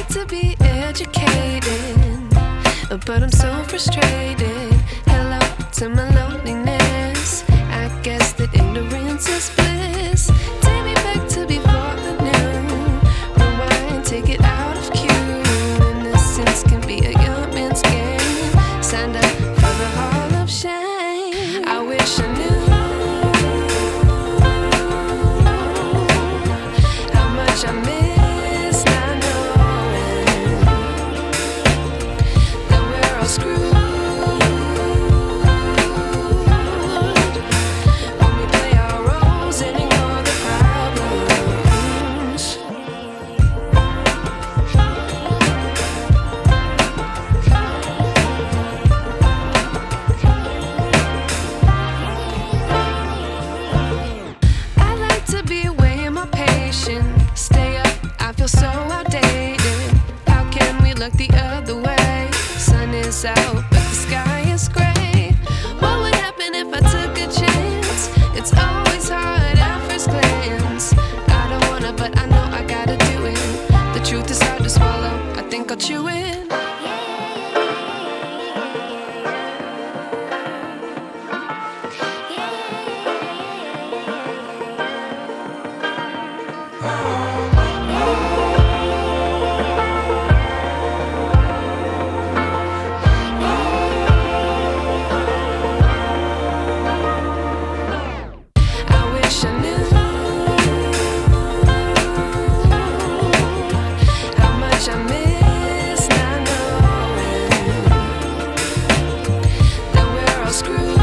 like to be educated, but I'm so frustrated. Hello to my loneliness. I guess that ignorance is bliss. Take me back to before I knew. Rewind, take it out of cue. Innocence can be a young man's game. Signed up for the hall of shame. I wish I knew how much I miss not knowing that we're all screwed. When we play our roles and ignore the problems. I like to be weighing my patience. Stay up, I feel so outdated. How can we look the other way? Sun is out, but the sky is gray. What would happen if I took a chance? It's always hard at first glance. I don't wanna, but I know I gotta do it. The truth is hard to swallow, I think I'll chew it. I wish I knew how much I miss not knowing that we're all screwed.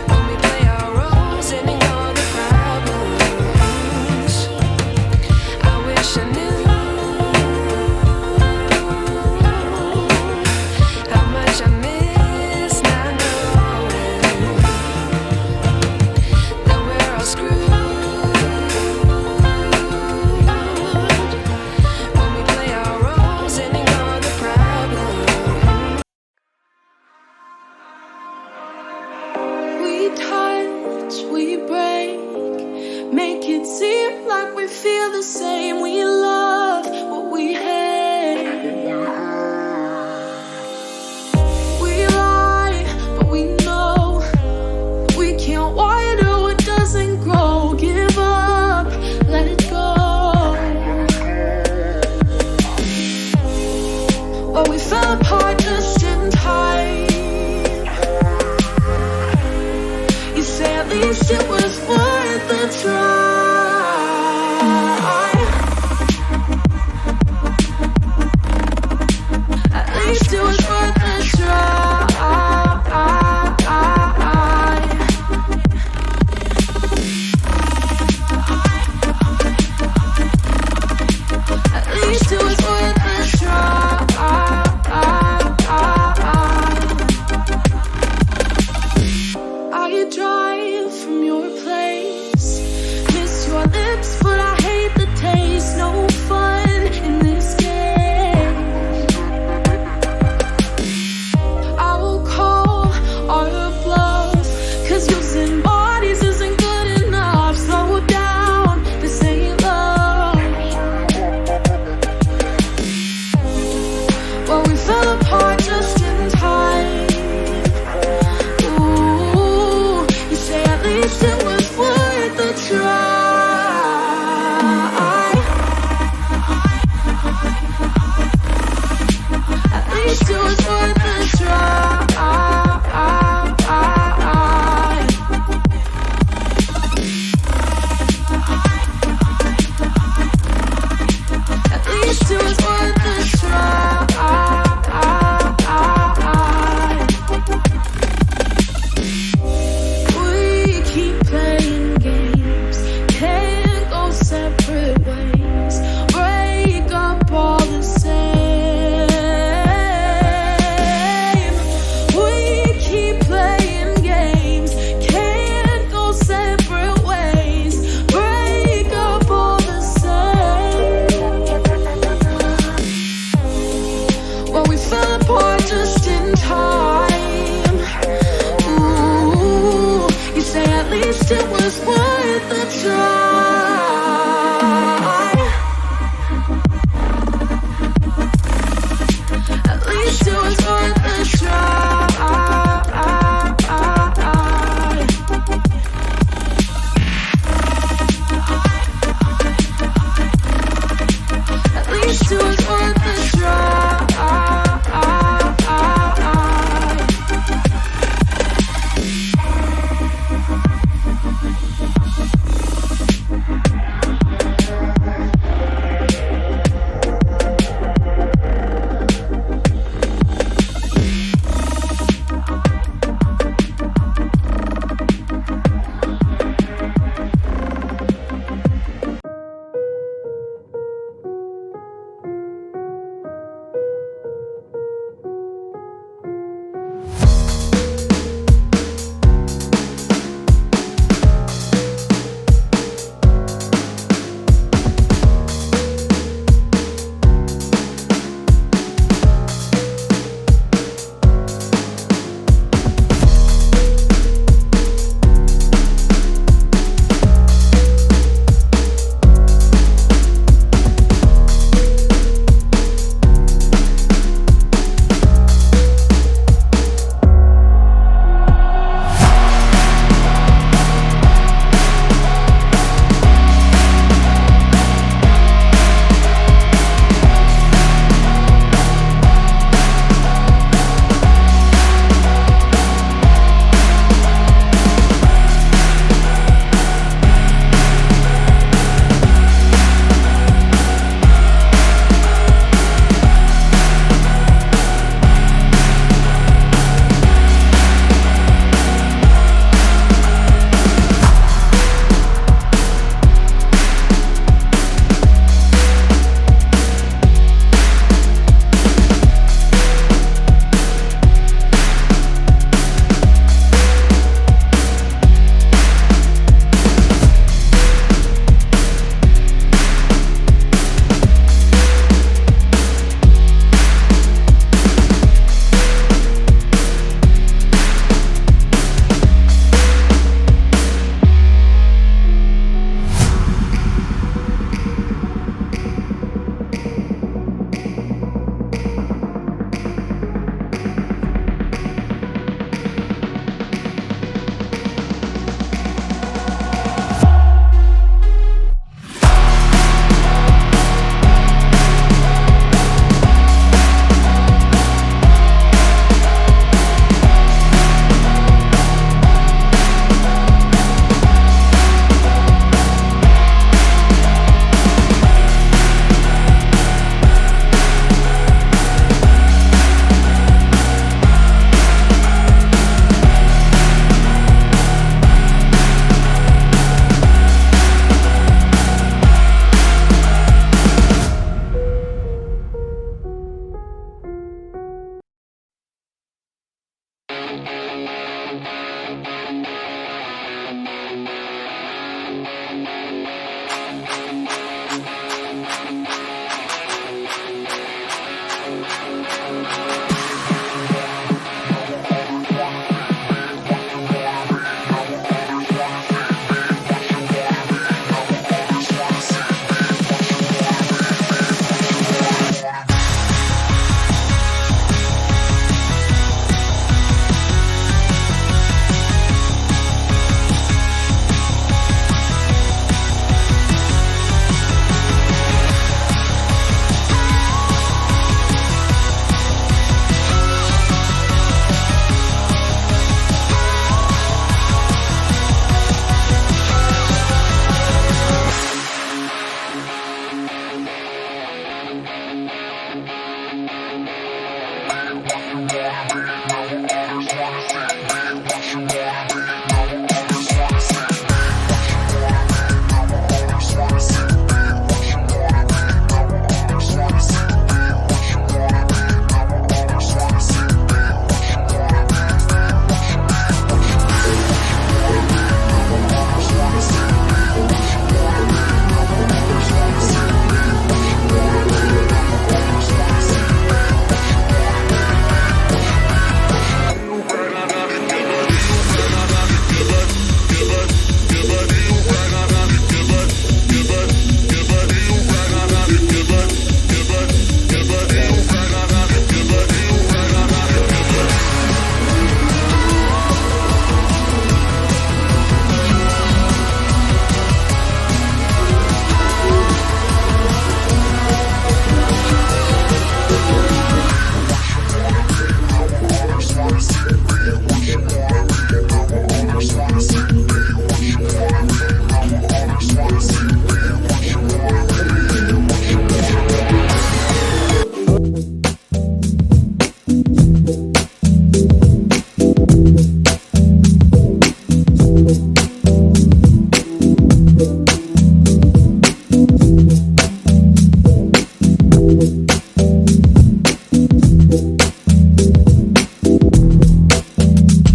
When we play our roles and ignore the problems. I wish I knew how much I miss not knowing that we're all screwed. When we play our roles and ignore the problems. We touch, we break, make it seem like we feel the same. We love.